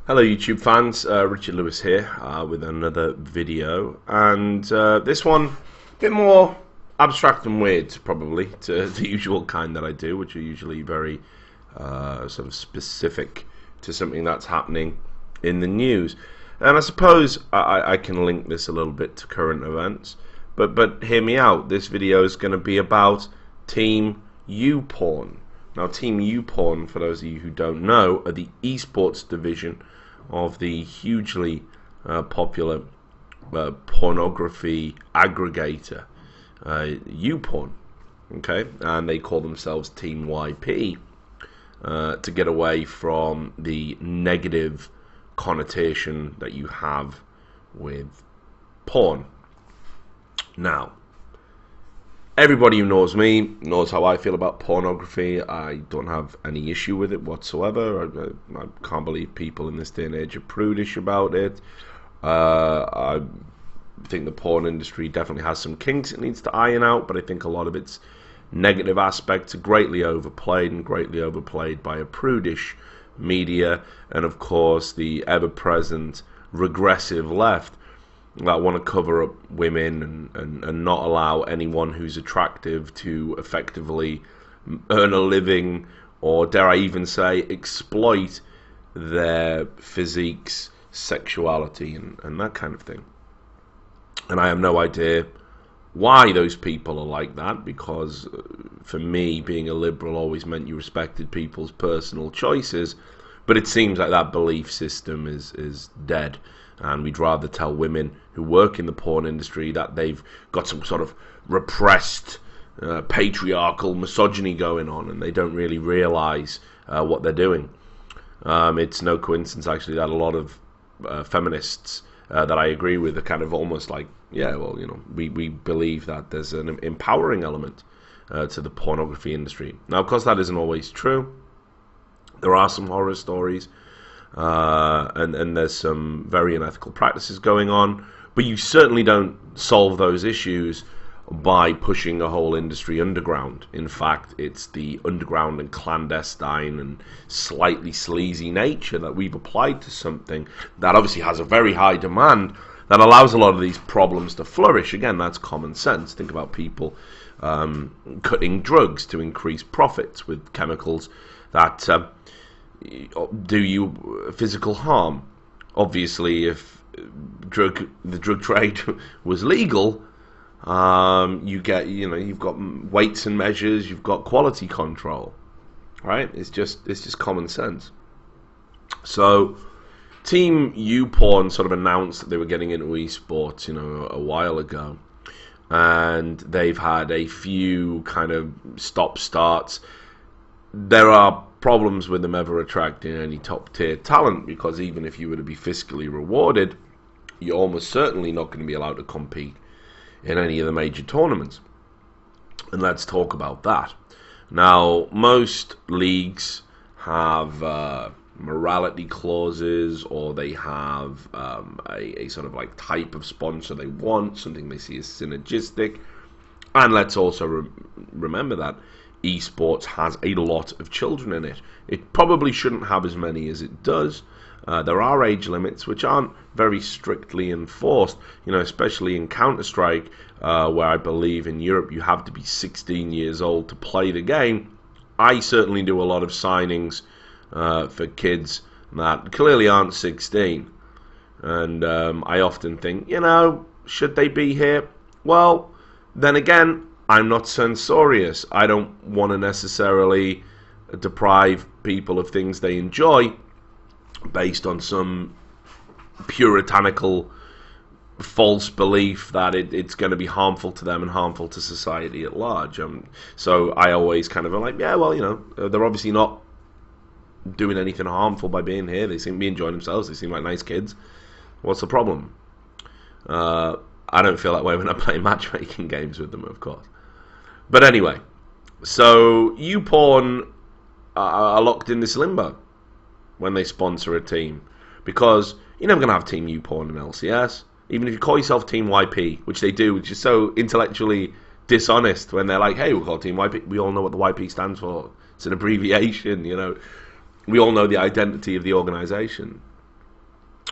Hello YouTube fans, Richard Lewis here with another video, and this one a bit more abstract and weird probably to the usual kind that I do, which are usually very sort of specific to something that's happening in the news. And I suppose I can link this a little bit to current events, but hear me out. This video is going to be about Team YouPorn. Now, Team YouPorn, for those of you who don't know, are the esports division of the hugely popular pornography aggregator, YouPorn. Okay, and they call themselves Team YP to get away from the negative connotation that you have with porn. Now, everybody who knows me knows how I feel about pornography. I don't have any issue with it whatsoever. I can't believe people in this day and age are prudish about it. I think the porn industry definitely has some kinks it needs to iron out, but I think a lot of its negative aspects are greatly overplayed by a prudish media, and of course the ever-present regressive left that want to cover up women and not allow anyone who's attractive to effectively earn a living, or dare I even say exploit their physiques, sexuality and that kind of thing. And I have no idea why those people are like that, because for me, being a liberal always meant you respected people's personal choices, but it seems like that belief system is dead. And we'd rather tell women who work in the porn industry that they've got some sort of repressed patriarchal misogyny going on, and they don't really realize what they're doing. It's no coincidence, actually, that a lot of feminists that I agree with are kind of almost like, yeah, well, you know, we believe that there's an empowering element to the pornography industry. Now, of course, that isn't always true. There are some horror stories. And there's some very unethical practices going on, but you certainly don't solve those issues by pushing a whole industry underground. In fact, it's the underground and clandestine and slightly sleazy nature that we've applied to something that obviously has a very high demand that allows a lot of these problems to flourish. Again, that's common sense. Think about people cutting drugs to increase profits with chemicals that do you physical harm. Obviously, if the drug trade was legal, you've got weights and measures, you've got quality control, right? It's just common sense. So, Team YouPorn sort of announced that they were getting into esports, a while ago, and they've had a few kind of stop-starts. There are problems with them ever attracting any top-tier talent, because even if you were to be fiscally rewarded, you're almost certainly not going to be allowed to compete in any of the major tournaments. And let's talk about that. Now, most leagues have morality clauses, or they have a sort of like type of sponsor they want, something they see as synergistic. And let's also remember that esports has a lot of children in it. It probably shouldn't have as many as it does. There are age limits which aren't very strictly enforced, especially in Counter-Strike, where I believe in Europe you have to be 16 years old to play the game. I certainly do a lot of signings for kids that clearly aren't 16. And I often think, should they be here? Well, then again, I'm not censorious. I don't want to necessarily deprive people of things they enjoy based on some puritanical false belief that it's going to be harmful to them and harmful to society at large. So I always kind of am like, yeah, well, they're obviously not doing anything harmful by being here. They seem to be enjoying themselves. They seem like nice kids. What's the problem? I don't feel that way when I play matchmaking games with them, of course. But anyway, so YouPorn are locked in this limbo when they sponsor a team, because you're never going to have Team YouPorn in LCS, even if you call yourself Team YP, which they do, which is so intellectually dishonest when they're like, hey, we'll call Team YP. We all know what the YP stands for. It's an abbreviation, We all know the identity of the organization.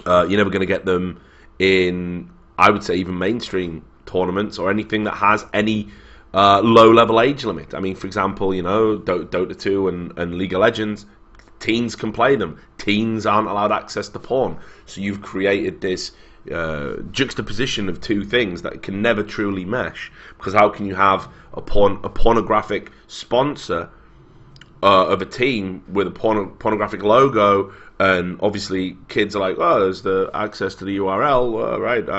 You're never going to get them in, I would say, even mainstream tournaments or anything that has any low-level age limit. I mean, for example, Dota 2 and League of Legends, teens can play them. Teens aren't allowed access to porn. So you've created this juxtaposition of two things that can never truly mesh. Because how can you have a pornographic sponsor of a team with a pornographic logo, and obviously kids are like, oh, there's the access to the URL, right?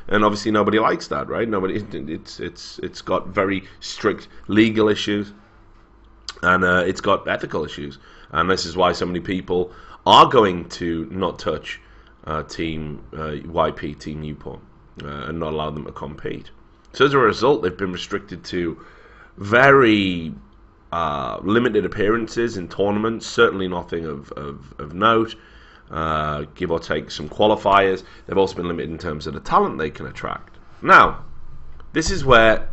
And obviously nobody likes that, right? Nobody. It's got very strict legal issues, and it's got ethical issues, and this is why so many people are going to not touch Team YP, Team YouPorn, and not allow them to compete. So as a result, they've been restricted to very limited appearances in tournaments, certainly nothing of note, give or take some qualifiers. They've also been limited in terms of the talent they can attract. Now, this is where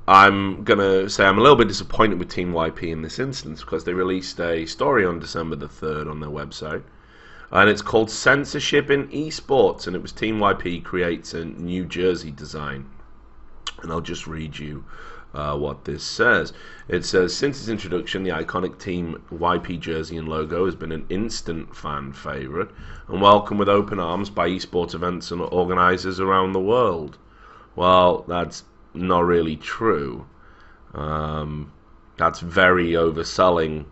I'm going to say I'm a little bit disappointed with Team YP in this instance, because they released a story on December the 3rd on their website, and it's called Censorship in Esports, and it was Team YP creates a New Jersey design. And I'll just read you what this says. It says, since its introduction, the iconic Team YP jersey and logo has been an instant fan favourite and welcomed with open arms by esports events and organisers around the world. Well, that's not really true. That's very overselling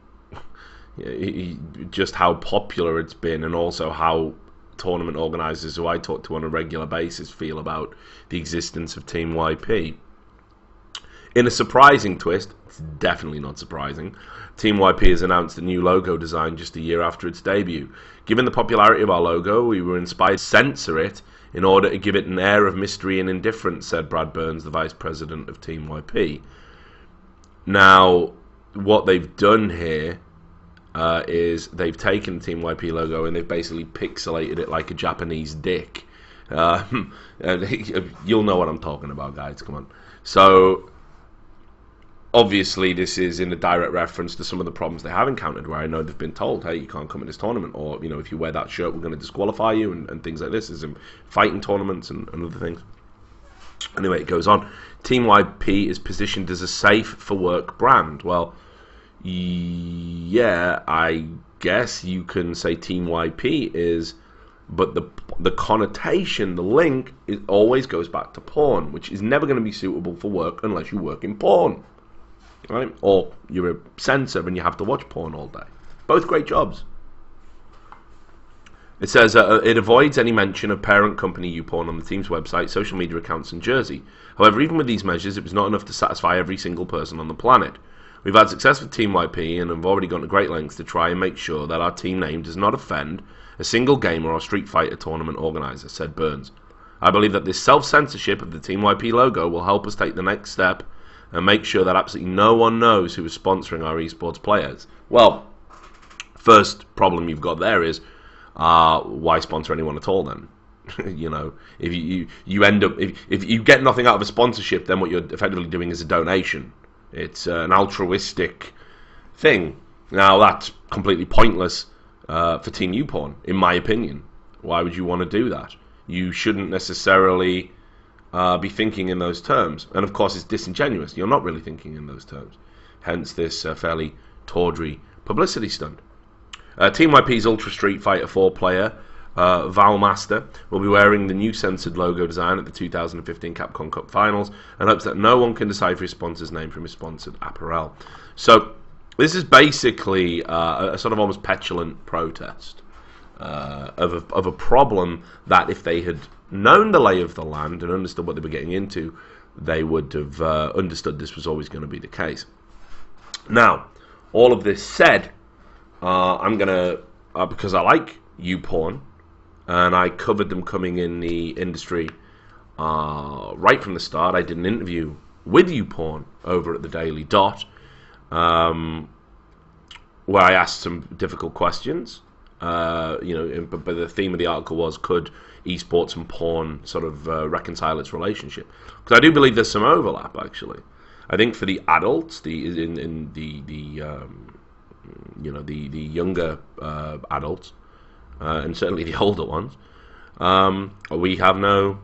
just how popular it's been, and also how tournament organisers who I talk to on a regular basis feel about the existence of Team YP. In a surprising twist, it's definitely not surprising, Team YP has announced a new logo design just a year after its debut. Given the popularity of our logo, we were inspired to censor it in order to give it an air of mystery and indifference, said Brad Burns, the vice president of Team YP. Now, what they've done here is they've taken the Team YP logo and they've basically pixelated it like a Japanese dick. You'll know what I'm talking about, guys. Come on. So, obviously, this is in a direct reference to some of the problems they have encountered, where I know they've been told, hey, you can't come in this tournament, or, if you wear that shirt, we're going to disqualify you, and things like this, as in fighting tournaments and other things. Anyway, it goes on. Team YP is positioned as a safe-for-work brand. Well, yeah, I guess you can say Team YP is, but the connotation, the link, it always goes back to porn, which is never going to be suitable for work unless you work in porn, right? Or you're a censor and you have to watch porn all day. Both great jobs. It says it avoids any mention of parent company YouPorn on the team's website, social media accounts, and jersey. However, even with these measures, it was not enough to satisfy every single person on the planet. We've had success with Team YP and have already gone to great lengths to try and make sure that our team name does not offend a single gamer or Street Fighter tournament organizer, said Burns. I believe that this self-censorship of the Team YP logo will help us take the next step and make sure that absolutely no one knows who is sponsoring our esports players. Well, first problem you've got there is, why sponsor anyone at all then? If you end up, if you get nothing out of a sponsorship, then what you're effectively doing is a donation. It's an altruistic thing. Now, that's completely pointless for Team YouPorn, in my opinion. Why would you want to do that? You shouldn't necessarily be thinking in those terms. And, of course, it's disingenuous. You're not really thinking in those terms. Hence this fairly tawdry publicity stunt. Team YP's Ultra Street Fighter 4 player, Valmaster, will be wearing the new censored logo design at the 2015 Capcom Cup Finals and hopes that no one can decipher his sponsor's name from his sponsored apparel. So this is basically a sort of almost petulant protest of a problem that, if they had known the lay of the land and understood what they were getting into, they would have understood this was always going to be the case. Now, all of this said, I'm going to, because I like YouPorn, and I covered them coming in the industry right from the start. I did an interview with YouPorn over at the Daily Dot, where I asked some difficult questions. But the theme of the article was, could esports and porn sort of reconcile its relationship? Because I do believe there's some overlap, actually. I think for the adults, the younger adults, and certainly the older ones. We have no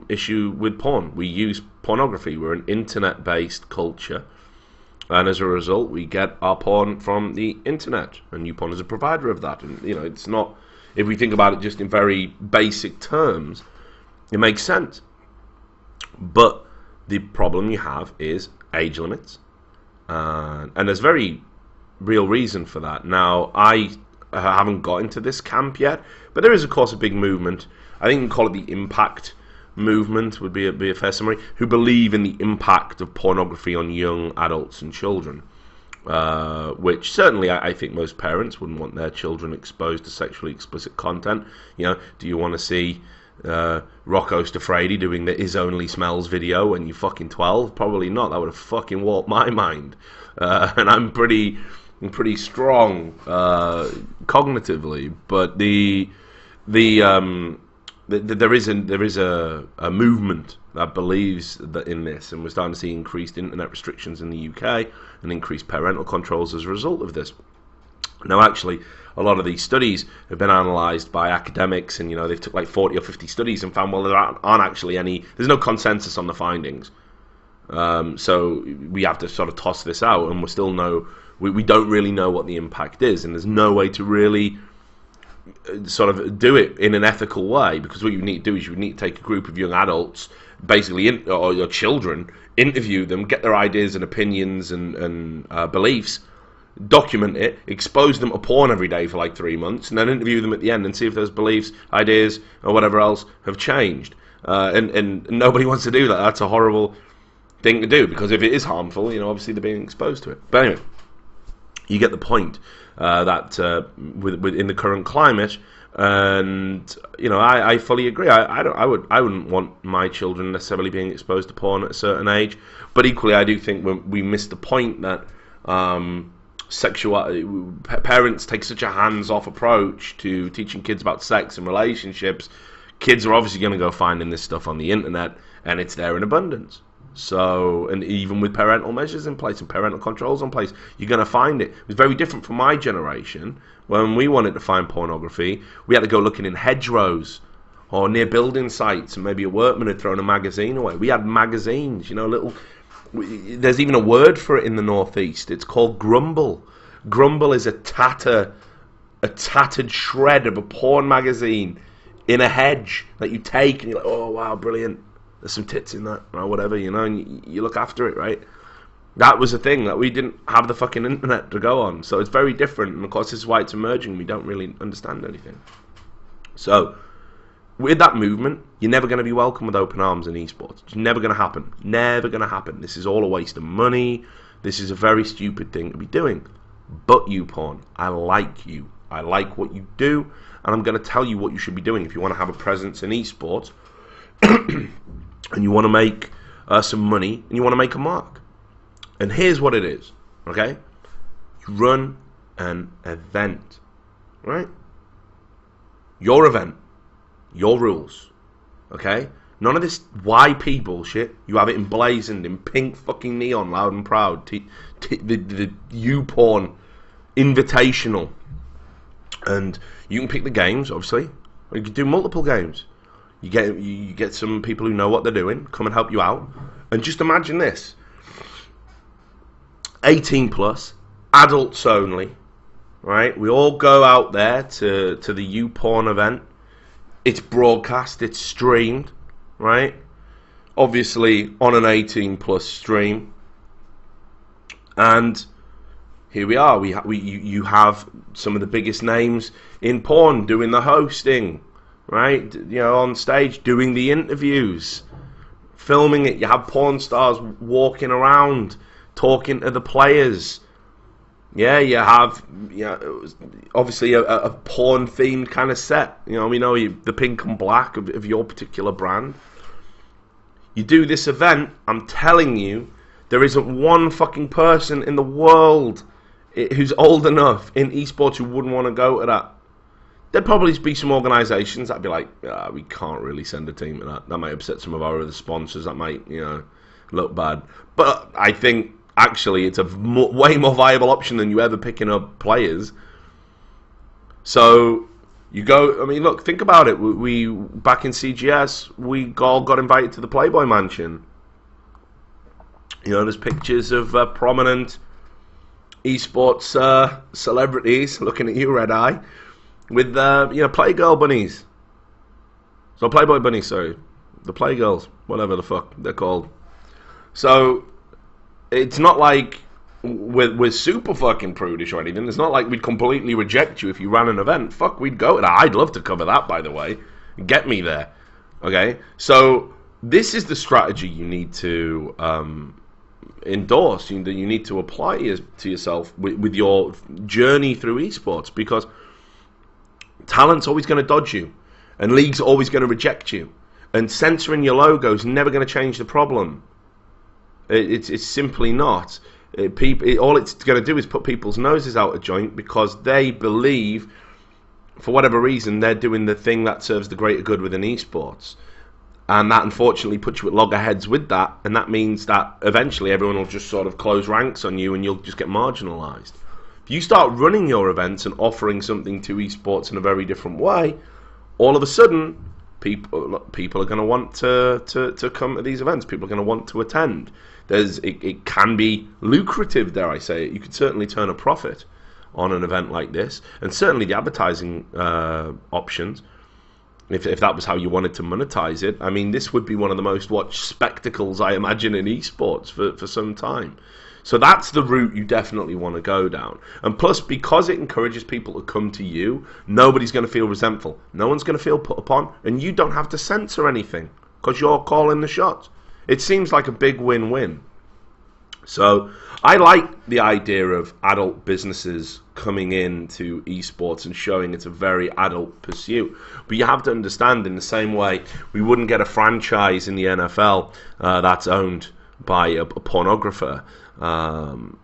issue with porn. We use pornography. We're an internet-based culture, and as a result, we get our porn from the internet. And YouPorn is a provider of that. And it's not. If we think about it just in very basic terms, it makes sense. But the problem you have is age limits, and there's very real reason for that. Now, I haven't got into this camp yet, but there is, of course, a big movement. I think you can call it the impact movement, would be a fair summary, who believe in the impact of pornography on young adults and children, which certainly I think most parents wouldn't want their children exposed to sexually explicit content. Do you want to see Rocco Stafredi doing the Is Only Smells video when you're fucking 12? Probably not. That would have fucking warped my mind. And I'm pretty strong cognitively, but there is a movement that believes that in this, and we're starting to see increased internet restrictions in the UK and increased parental controls as a result of this. Now, actually, a lot of these studies have been analysed by academics, and they've took like 40 or 50 studies and found, well, there aren't actually any. There's no consensus on the findings. So we have to sort of toss this out, and we don't really know what the impact is, and there's no way to really sort of do it in an ethical way, because what you need to do is you need to take a group of young adults, basically, or your children, interview them, get their ideas and opinions and beliefs, document it, expose them to porn every day for like 3 months, and then interview them at the end and see if those beliefs, ideas, or whatever else have changed. And nobody wants to do that. That's a horrible thing to do, because if it is harmful, obviously they're being exposed to it. But anyway, you get the point. That in the current climate, and I fully agree. I wouldn't want my children necessarily being exposed to porn at a certain age, but equally I do think we miss the point that parents take such a hands-off approach to teaching kids about sex and relationships. Kids are obviously going to go finding this stuff on the internet, and it's there in abundance. So, and even with parental measures in place and parental controls in place, you're going to find it. It was very different from my generation. When we wanted to find pornography, we had to go looking in hedgerows or near building sites, and maybe a workman had thrown a magazine away. We had magazines, there's even a word for it in the Northeast. It's called grumble. Grumble is a tattered shred of a porn magazine in a hedge that you take, and you're like, oh wow, brilliant. There's some tits in that, or whatever, and you look after it, right? That was a thing that we didn't have the fucking internet to go on. So it's very different, and of course this is why it's emerging. We don't really understand anything. So, with that movement, you're never going to be welcome with open arms in esports. It's never going to happen. Never going to happen. This is all a waste of money. This is a very stupid thing to be doing. But YouPorn, I like you. I like what you do, and I'm going to tell you what you should be doing if you want to have a presence in esports. And you want to make some money, and you want to make a mark. And here's what it is, okay? You run an event, right? Your event, your rules, okay? None of this YP bullshit. You have it emblazoned in pink fucking neon, loud and proud. The YouPorn Invitational. And you can pick the games, obviously, or you can do multiple games. You get some people who know what they're doing, come and help you out. And just imagine this. 18 plus, adults only, right? We all go out there to the YouPorn event. It's broadcast, it's streamed, right? Obviously on an 18 plus stream. And here we are. You have some of the biggest names in porn doing the hosting, right? On stage doing the interviews, filming it. You have porn stars walking around talking to the players. Yeah, you have obviously a porn themed kind of set. We know the pink and black of your particular brand. You do this event, I'm telling you, there isn't one fucking person in the world who's old enough in esports who wouldn't want to go to that. There'd probably be some organisations that'd be like, we can't really send a team to that. That might upset some of our other sponsors. That might, look bad. But I think actually it's a way more viable option than you ever picking up players. So You go. I mean, look. Think about it. We back in CGS, we all got invited to the Playboy Mansion. You know, there's pictures of prominent esports celebrities. Looking at you, Red Eye, with you know, Playgirl bunnies. So Playboy bunnies, sorry, the Playgirls, whatever the fuck they're called. So it's not like we're super fucking prudish or anything. It's not like we'd completely reject you if you ran an event. Fuck, we'd go to that. I'd love to cover that, by the way. Get me there. Okay? So this is the strategy you need to endorse, that you need to apply to yourself with your journey through esports, because talent's always going to dodge you, and league's always going to reject you, and censoring your logo is never going to change the problem. It's simply not. All it's going to do is put people's noses out of joint, because they believe, for whatever reason, they're doing the thing that serves the greater good within esports. And that unfortunately puts you at loggerheads with that, and that means that eventually everyone will just sort of close ranks on you, and you'll just get marginalised. If you start running your events and offering something to esports in a very different way, all of a sudden people are going to want to come to these events. People are going to want to attend. It can be lucrative, dare I say it. You could certainly turn a profit on an event like this, and certainly the advertising options. If that was how you wanted to monetize it, I mean, this would be one of the most watched spectacles, I imagine, in esports for some time. So that's the route you definitely want to go down. And plus, because it encourages people to come to you, nobody's going to feel resentful. No one's going to feel put upon, and you don't have to censor anything, because you're calling the shots. It seems like a big win-win. So I like the idea of adult businesses coming into esports and showing it's a very adult pursuit. But you have to understand, in the same way we wouldn't get a franchise in the NFL that's owned by a pornographer, and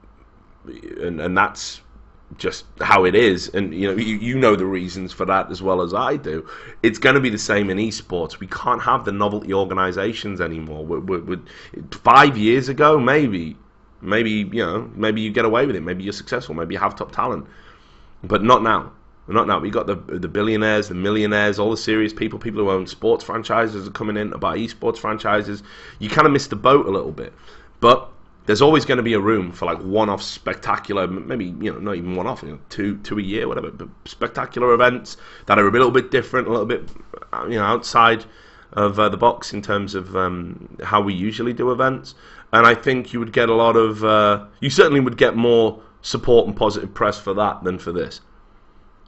that's just how it is. And you know the reasons for that as well as I do. It's going to be the same in esports. We can't have the novelty organizations anymore. We're 5 years ago, maybe you get away with it. Maybe you're successful. Maybe you have top talent. But not now. Not now. We got the billionaires, the millionaires, all the serious people who own sports franchises are coming in to buy esports franchises. You kind of missed the boat a little bit. But there's always going to be a room for like one-off spectacular, maybe not even one-off, two a year, whatever, but spectacular events that are a little bit different, a little bit outside of the box in terms of how we usually do events. And I think you would get a lot of, you certainly would get more support and positive press for that than for this.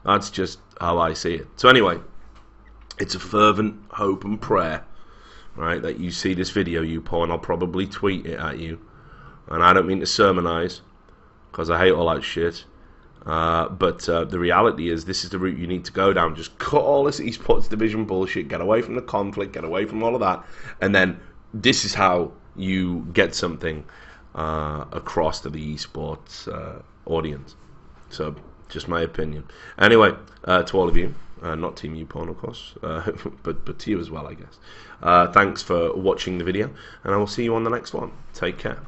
That's just how I see it. So anyway, it's a fervent hope and prayer, right, that you see this video, YouPorn. I'll probably tweet it at you. And I don't mean to sermonize, because I hate all that shit. But the reality is, this is the route you need to go down. Just cut all this esports division bullshit, get away from the conflict, get away from all of that, and then this is how you get something across to the esports audience. So, just my opinion. Anyway, to all of you, not Team YouPorn, of course, but to you as well, I guess. Thanks for watching the video, and I will see you on the next one. Take care.